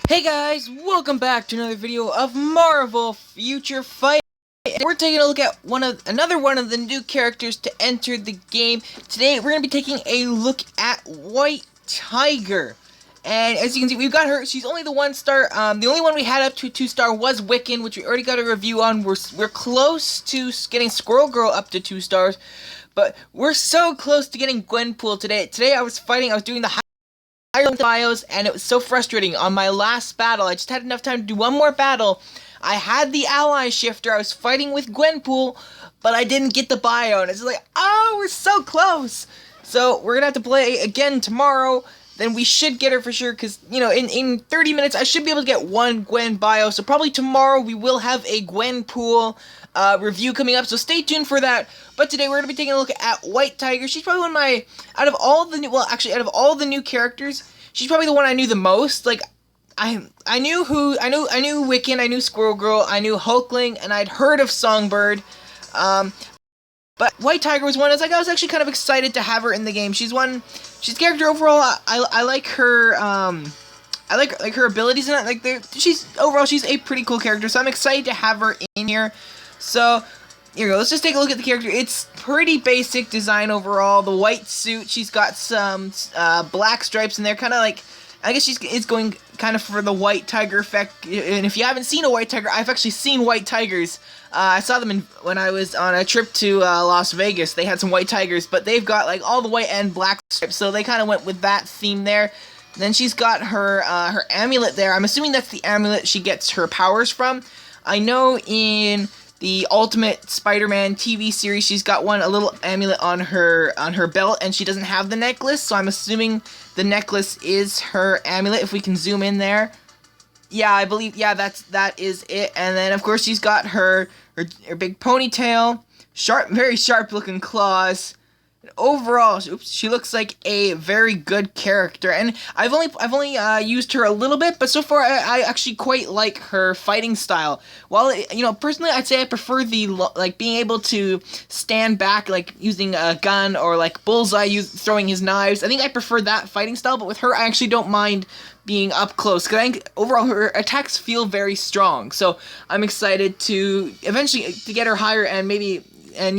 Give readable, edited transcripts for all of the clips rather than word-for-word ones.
Hey guys, welcome back to another video of Marvel Future Fight. We're taking a look at another one of the new characters to enter the game. Today we're going to be taking a look at White Tiger. And as you can see, we've got her. She's only the 1-star. The only one we had up to 2-star was Wiccan, which we already got a review on. We're close to getting Squirrel Girl up to 2 stars. But we're so close to getting Gwenpool today. Today I was doing the bios, and it was so frustrating. On my last battle, I just had enough time to do one more battle. I had the ally shifter, I was fighting with Gwenpool, but I didn't get the bio, and it's like, oh, we're so close. So we're gonna have to play again tomorrow, then we should get her for sure, because, you know, in 30 minutes, I should be able to get one Gwen bio, so probably tomorrow we will have a Gwenpool review coming up, so stay tuned for that. But today we're going to be taking a look at White Tiger. She's probably one of my, out of all the new characters, she's probably the one I knew the most. Like, I knew Wiccan, I knew Squirrel Girl, I knew Hulkling, and I'd heard of Songbird. But White Tiger was one. I was actually kind of excited to have her in the game. She's a character overall. I like her. I like her abilities in it. She's a pretty cool character. So I'm excited to have her in here. So here we go. Let's just take a look at the character. It's pretty basic design overall. The white suit. She's got some black stripes in there, kind of like. I guess is going kind of for the White Tiger effect. And if you haven't seen a White Tiger, I've actually seen White Tigers. I saw them when I was on a trip to Las Vegas. They had some White Tigers, but they've got like all the white and black stripes, so they kind of went with that theme there. Then she's got her amulet there. I'm assuming that's the amulet she gets her powers from. I know in the Ultimate Spider-Man TV series, she's got a little amulet on her belt, and she doesn't have the necklace, so I'm assuming the necklace is her amulet. If we can zoom in there, yeah, I believe, yeah, that is it. And then of course she's got her big ponytail, very sharp looking claws. Overall, she looks like a very good character, and I've only used her a little bit, but so far I actually quite like her fighting style. While personally, I'd say I prefer the being able to stand back, like using a gun, or like Bullseye throwing his knives. I think I prefer that fighting style, but with her, I actually don't mind being up close, because I think overall her attacks feel very strong. So I'm excited to eventually get her higher and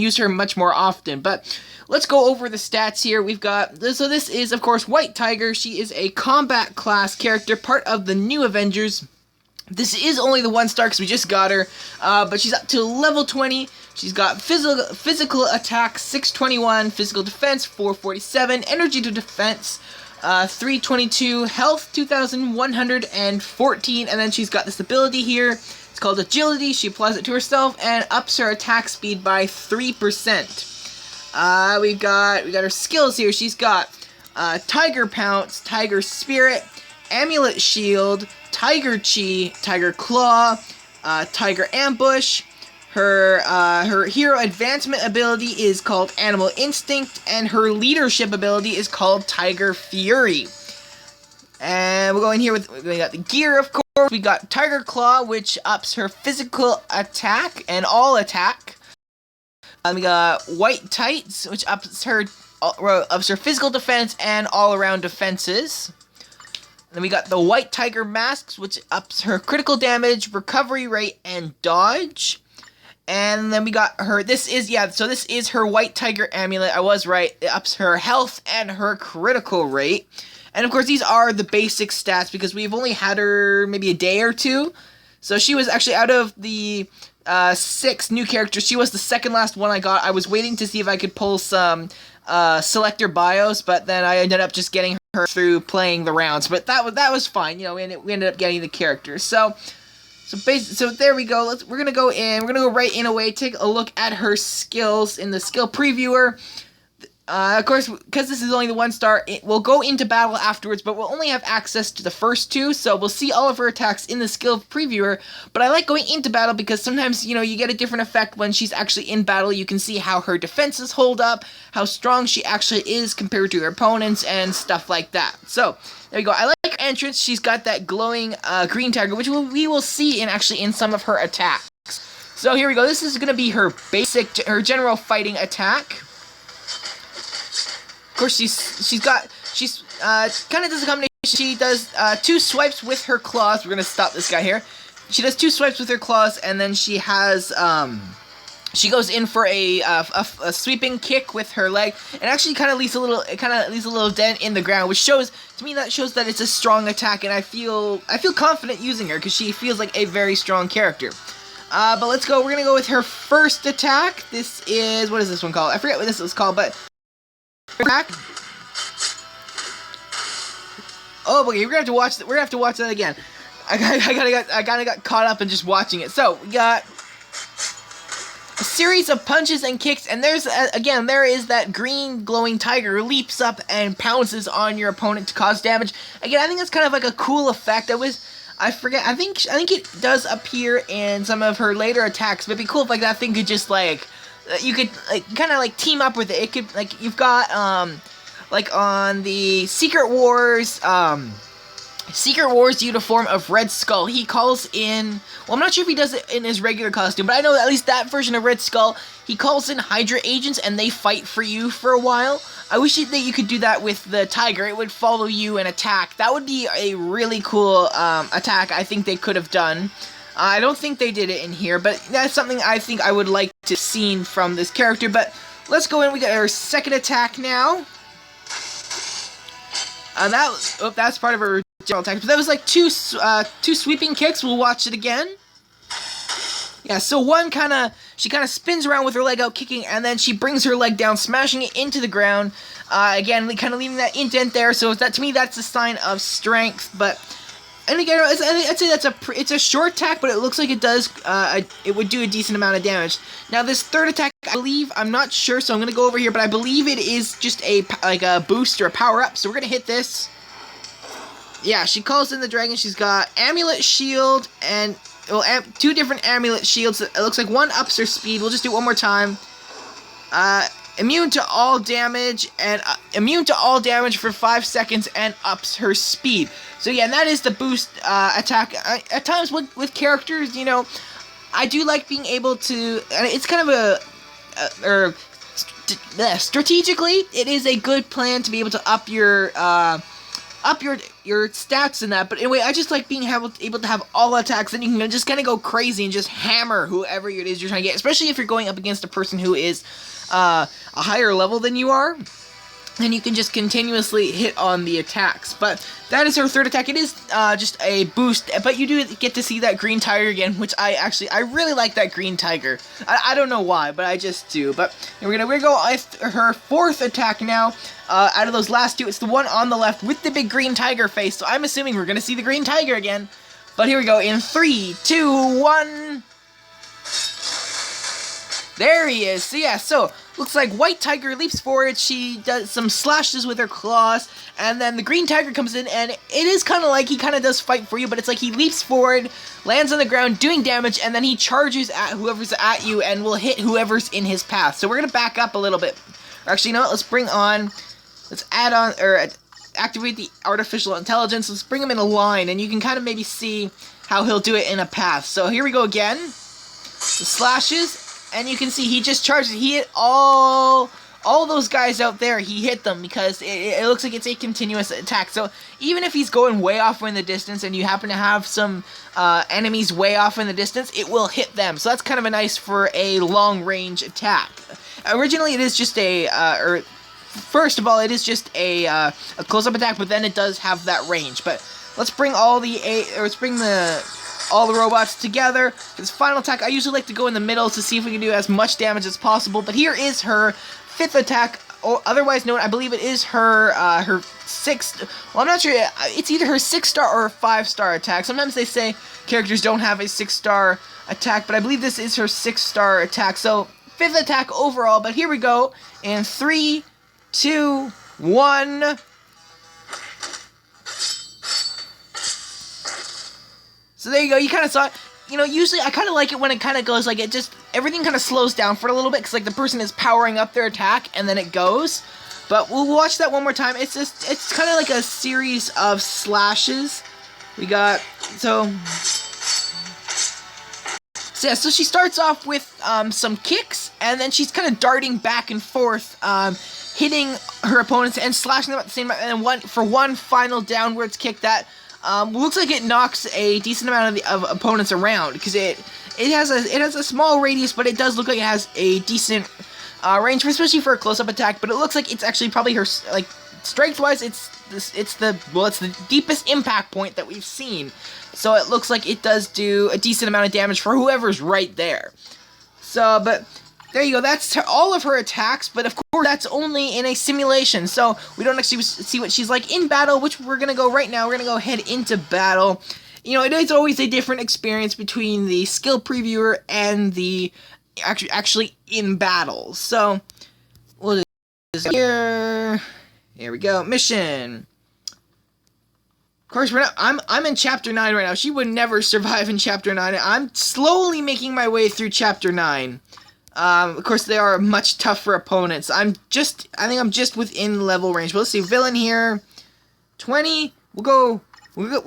use her much more often. But let's go over the stats here. We've got, so this is, of course, White Tiger. She is a combat class character, part of the new Avengers. This is only the 1-star because we just got her, but she's up to level 20. She's got physical attack 621, physical defense 447, energy to defense 322, health 2114, and then she's got this ability here. It's called Agility. She applies it to herself and ups her attack speed by 3%. We got her skills here. She's got Tiger Pounce, Tiger Spirit, Amulet Shield, Tiger Chi, Tiger Claw, Tiger Ambush. Her hero advancement ability is called Animal Instinct, and her leadership ability is called Tiger Fury. And we'll go in here we got the gear, of course. We got Tiger Claw, which ups her physical attack and all attack. We got White Tights, which ups her physical defense and all-around defenses. Then we got the White Tiger Masks, which ups her critical damage, recovery rate, and dodge. And then we got her, this is her White Tiger Amulet. I was right. It ups her health and her critical rate. And of course, these are the basic stats because we've only had her maybe a day or two. So she was actually, out of the 6 new characters, she was the second last one I got. I was waiting to see if I could pull some selector bios, but then I ended up just getting her through playing the rounds. But that was fine. You know, we ended up getting the characters. So there we go. We're gonna go right in away, take a look at her skills in the skill previewer. Of course, because this is only the 1-star, we'll go into battle afterwards, but we'll only have access to the first 2, so we'll see all of her attacks in the skill previewer. But I like going into battle because sometimes, you get a different effect when she's actually in battle. You can see how her defenses hold up, how strong she actually is compared to her opponents, and stuff like that. So there you go. I like her entrance. She's got that glowing green tiger, which we will see in some of her attacks. So here we go. This is going to be her general fighting attack. Of course, she's kind of does a combination she does 2 swipes with her claws. We're gonna stop this guy here. She does 2 swipes with her claws, and then she has she goes in for a sweeping kick with her leg, and actually kind of leaves a little dent in the ground, which shows to me that it's a strong attack, and I feel confident using her because she feels like a very strong character. But let's go. We're gonna go with her first attack. This is, what is this one called? I forget what this was called, but attack. Oh, okay, we're gonna have to watch that. We're gonna have to watch that again. I kind of got caught up in just watching it. So we got a series of punches and kicks, and there's again, there is that green glowing tiger who leaps up and pounces on your opponent to cause damage. Again, I think that's kind of like a cool effect. I think it does appear in some of her later attacks, but it'd be cool if like that thing could just like you could like kind of like team up with it. It could, like, you've got like on the Secret Wars uniform of Red Skull, he calls in, well, I'm not sure if he does it in his regular costume, but I know at least that version of Red Skull, he calls in Hydra agents and they fight for you for a while. I wish that you could do that with the tiger. It would follow you and attack. That would be a really cool attack I think they could have done. I don't think they did it in here, but that's something I think I would like to see from this character. But let's go in. We got our second attack now. That's part of her general attack. But that was like two sweeping kicks. We'll watch it again. Yeah, so she kind of spins around with her leg out, kicking, and then she brings her leg down, smashing it into the ground. Again, kind of leaving that indent there. So that, to me, that's a sign of strength. But, and again, I'd say it's a short attack, but it looks like it does. It would do a decent amount of damage. Now, this third attack, I believe, I'm not sure, so I'm gonna go over here, but I believe it is just a boost or a power up. So we're gonna hit this. Yeah, she calls in the dragon. She's got Amulet Shield and, well, 2 different Amulet Shields. It looks like one ups her speed. We'll just do it one more time. Immune to all damage, and immune to all damage for 5 seconds, and ups her speed. So yeah, and that is the boost attack. At times with characters, you know, I do like being able to, and it's kind of strategically, it is a good plan to be able to up your stats in that. But anyway, I just like being able to have all attacks, and you can just kind of go crazy and just hammer whoever it is you're trying to get, especially if you're going up against a person who is a higher level than you are. And you can just continuously hit on the attacks. But that is her third attack. It is just a boost, but you do get to see that green tiger again, which I really like that green tiger. I don't know why, but I just do. But we're gonna go her fourth attack now. Out of those last 2, it's the one on the left with the big green tiger face. So I'm assuming we're gonna see the green tiger again. But here we go in 3, 2, 1. There he is. So yeah, so looks like White Tiger leaps forward. She does some slashes with her claws, and then the Green Tiger comes in, and it is kind of like he kind of does fight for you, but it's like he leaps forward, lands on the ground, doing damage, and then he charges at whoever's at you and will hit whoever's in his path. So we're gonna back up a little bit. Or actually, you know what? Let's add on, or activate the artificial intelligence. Let's bring him in a line, and you can kind of maybe see how he'll do it in a path. So here we go again. The slashes. And you can see he just charges. He hit all those guys out there. He hit them because it looks like it's a continuous attack. So even if he's going way off in the distance and you happen to have some enemies way off in the distance, it will hit them. So that's kind of nice for a long-range attack. Originally, it is just first of all, it is just a close-up attack, but then it does have that range. But let's bring all the robots together. For this final attack, I usually like to go in the middle to see if we can do as much damage as possible. But here is her 5th attack, or otherwise known, I believe it is her 6th. Well, I'm not sure. It's either her 6-star or 5-star attack. Sometimes they say characters don't have a 6-star attack, but I believe this is her 6-star attack. So 5th attack overall. But here we go in 3, 2, 1. So there you go, you kind of saw it. You know, usually I kind of like it when it kind of goes like it just, everything kind of slows down for a little bit, because like the person is powering up their attack and then it goes. But we'll watch that one more time. It's kind of like a series of slashes. We got, so yeah, so she starts off with some kicks, and then she's kind of darting back and forth. hitting her opponents and slashing them at the same time, and one final downwards kick that looks like it knocks a decent amount of opponents around, because it has a small radius, but it does look like it has a decent range, especially for a close-up attack. But it looks like it's actually probably her, like, strength-wise, it's the deepest impact point that we've seen. So it looks like it does do a decent amount of damage for whoever's right there. So, but there you go. That's all of her attacks, but of course that's only in a simulation, so we don't actually see what she's like in battle, which we're gonna go right now. We're gonna go head into battle. You know, it is always a different experience between the skill previewer and the actually in battle. So we'll just here we go. Mission. Of course, I'm in Chapter 9 right now. She would never survive in Chapter 9. I'm slowly making my way through Chapter 9. Of course, they are much tougher opponents. I think I'm just within level range. But let's see, villain here, 20. We'll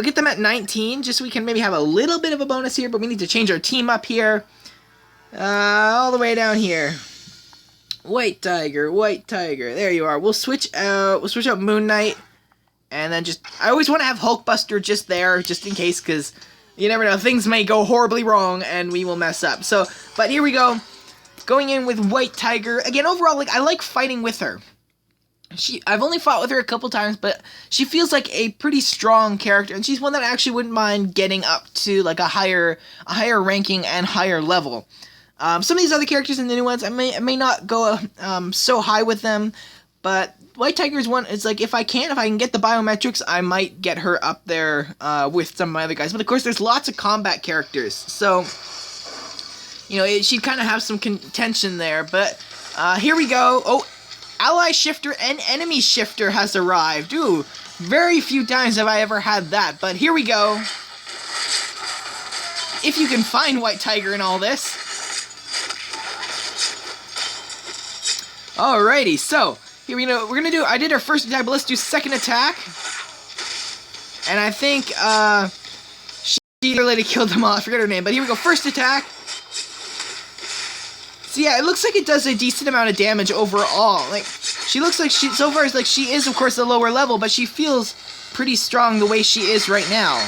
get them at 19, just so we can maybe have a little bit of a bonus here. But we need to change our team up here, all the way down here. White Tiger. There you are. We'll switch out Moon Knight. And then I always want to have Hulkbuster just there, just in case, because you never know, things may go horribly wrong and we will mess up. So, but here we go, going in with White Tiger. Again, overall, like, I like fighting with her. I've only fought with her a couple times, but she feels like a pretty strong character, and she's one that I actually wouldn't mind getting up to, like, a higher ranking and higher level. Some of these other characters in the new ones, I may not go so high with them, but White Tiger is one. It's like, if I can get the biometrics, I might get her up there with some of my other guys. But of course, there's lots of combat characters, so you know, she'd kind of have some contention there. But here we go. Oh, ally shifter and enemy shifter has arrived. Ooh, very few times have I ever had that. But here we go. If you can find White Tiger in all this. Alrighty, so here we're gonna do. I did her first attack, but let's do second attack. And I think she lady killed them all. I forget her name, but here we go. First attack. So yeah, it looks like it does a decent amount of damage overall. Like, she looks like so far as like she is, of course, a lower level, but she feels pretty strong the way she is right now.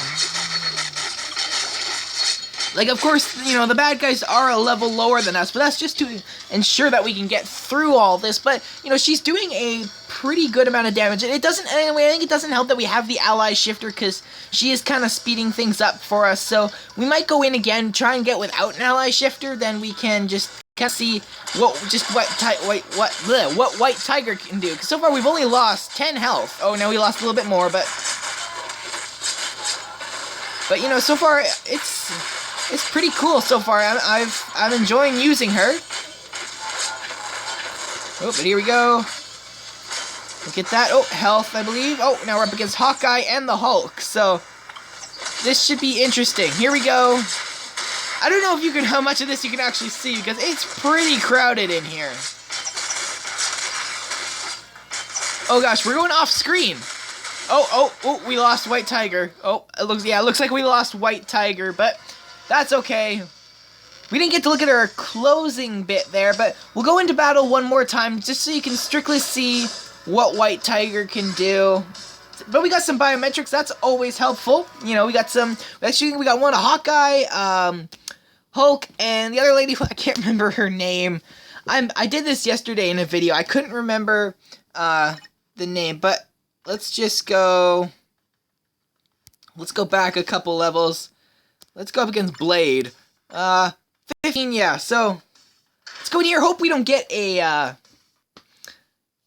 Like, of course, you know, the bad guys are a level lower than us, but that's just to ensure that we can get through all this. But, you know, she's doing a pretty good amount of damage. And it doesn't, anyway, I think it doesn't help that we have the ally shifter, because she is kind of speeding things up for us. So we might go in again, try and get without an ally shifter, then we can just kind of see what White Tiger can do. Because so far we've only lost 10 health. Oh, no, we lost a little bit more, but you know, so far it's pretty cool so far. I'm enjoying using her. Oh, but here we go. Look at that. Oh, health, I believe. Oh, now we're up against Hawkeye and the Hulk. So this should be interesting. Here we go. I don't know if how much of this you can actually see, because it's pretty crowded in here. Oh gosh, we're going off screen. Oh, we lost White Tiger. Oh, it looks like we lost White Tiger, but that's okay. We didn't get to look at our closing bit there, but we'll go into battle one more time just so you can strictly see what White Tiger can do. But we got some biometrics, that's always helpful. You know, we got one of Hawkeye, Hulk, and the other lady, I can't remember her name. I did this yesterday in a video. I couldn't remember the name, but let's just go. Let's go back a couple levels. Let's go up against Blade. 15, yeah, so let's go in here. Hope we don't get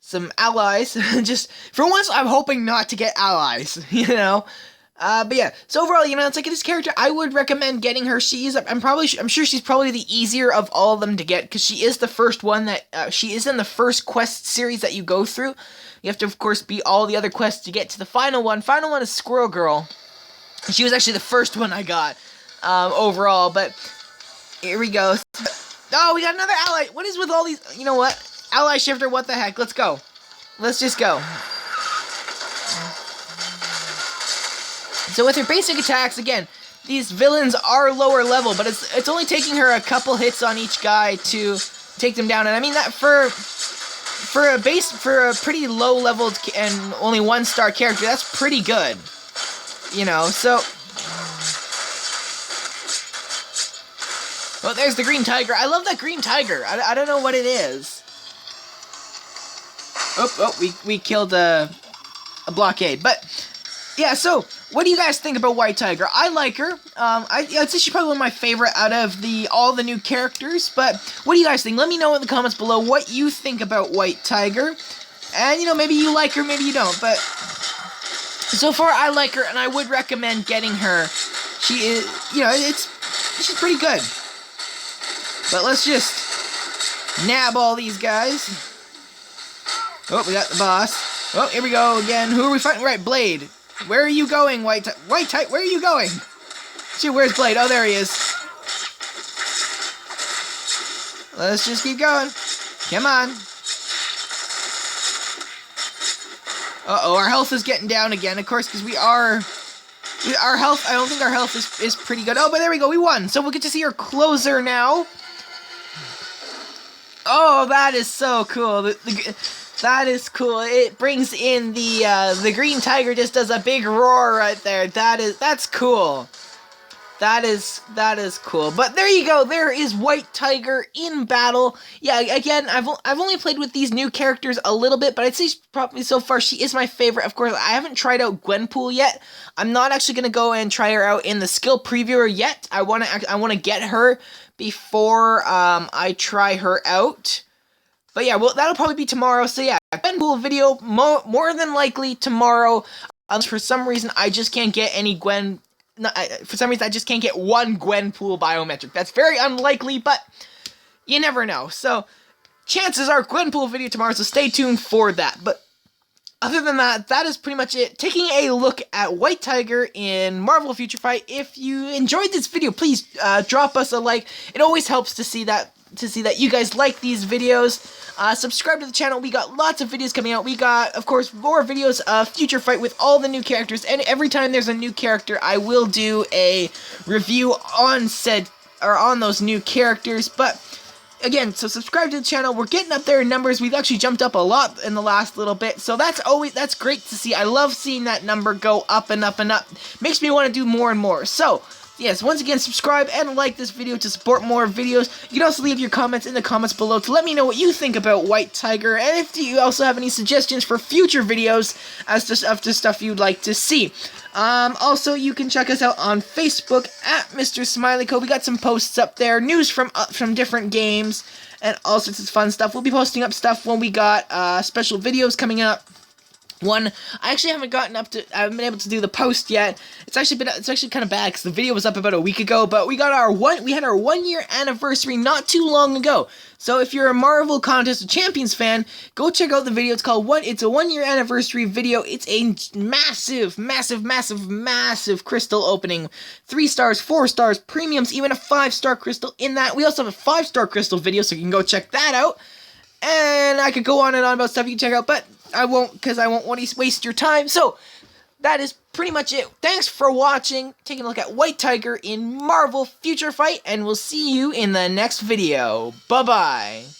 some allies. Just, for once, I'm hoping not to get allies, you know? But yeah, so overall, you know, it's like this character, I would recommend getting her. I'm sure she's probably the easier of all of them to get, because she is the first one that, she is in the first quest series that you go through. You have to, of course, beat all the other quests to get to the final one. Final one is Squirrel Girl. She was actually the first one I got, overall, but here we go. Oh, we got another ally. What is with all these, you know what? Ally shifter, what the heck? Let's go. Let's just go. So with her basic attacks, again, these villains are lower level, but it's only taking her a couple hits on each guy to take them down. And I mean that for a pretty low leveled and only 1-star character, that's pretty good. You know, so. Oh, there's the green tiger. I love that green tiger. I don't know what it is. We killed a blockade. But, yeah, so, what do you guys think about White Tiger? I like her. I'd say she's probably one of my favorite out of all the new characters. But, what do you guys think? Let me know in the comments below what you think about White Tiger. And, you know, maybe you like her, maybe you don't. But, so far, I like her, and I would recommend getting her. She is, you know, she's pretty good. But let's just nab all these guys. Oh, we got the boss. Oh, here we go again. Who are we fighting? Right, Blade. Where are you going, White Tiger? Where are you going? Gee, where's Blade? Oh, there he is. Let's just keep going. Come on. Uh-oh, our health is getting down again, of course, because our health, I don't think our health is pretty good. Oh, but there we go, we won. So we'll get to see our closer now. Oh, that is so cool. That is cool. It brings in the green tiger just does a big roar right there. That's cool. That is cool. But there you go. There is White Tiger in battle. Yeah, again, I've only played with these new characters a little bit, but I'd say probably so far she is my favorite. Of course, I haven't tried out Gwenpool yet. I'm not actually gonna go and try her out in the skill previewer yet. I wanna get her before I try her out. But yeah, well, that'll probably be tomorrow. So yeah, Gwenpool video more than likely tomorrow. For some reason, I just can't get any Gwen. For some reason, I just can't get one Gwenpool biometric. That's very unlikely, but you never know. So chances are Gwenpool video tomorrow. So stay tuned for that. But other than that, that is pretty much it. Taking a look at White Tiger in Marvel Future Fight. If you enjoyed this video, please drop us a like. It always helps to see that you guys like these videos. Subscribe to the channel. We got lots of videos coming out. We got, of course, more videos of Future Fight with all the new characters. And every time there's a new character, I will do a review on those new characters. But again, so subscribe to the channel. We're getting up there in numbers. We've actually jumped up a lot in the last little bit. So that's great to see. I love seeing that number go up and up and up. Makes me want to do more and more. So yes, once again, subscribe and like this video to support more videos. You can also leave your comments in the comments below to let me know what you think about White Tiger, and if you also have any suggestions for future videos as to stuff you'd like to see. Also, you can check us out on Facebook at Mr. Smiley Co. We got some posts up there, news from different games, and all sorts of fun stuff. We'll be posting up stuff when we got special videos coming up. I actually haven't I haven't been able to do the post yet. It's actually kind of bad because the video was up about a week ago, but we had our 1 year anniversary not too long ago. So if you're a Marvel Contest of Champions fan, go check out the video. It's called It's a 1 year anniversary video. It's a massive crystal opening. 3 stars, 4 stars, premiums, even a 5-star crystal in that. We also have a 5-star crystal video, so you can go check that out. And I could go on and on about stuff you can check out, but I won't, because I won't want to waste your time. So that is pretty much it. Thanks for watching, taking a look at White Tiger in Marvel Future Fight, and we'll see you in the next video. Bye-bye.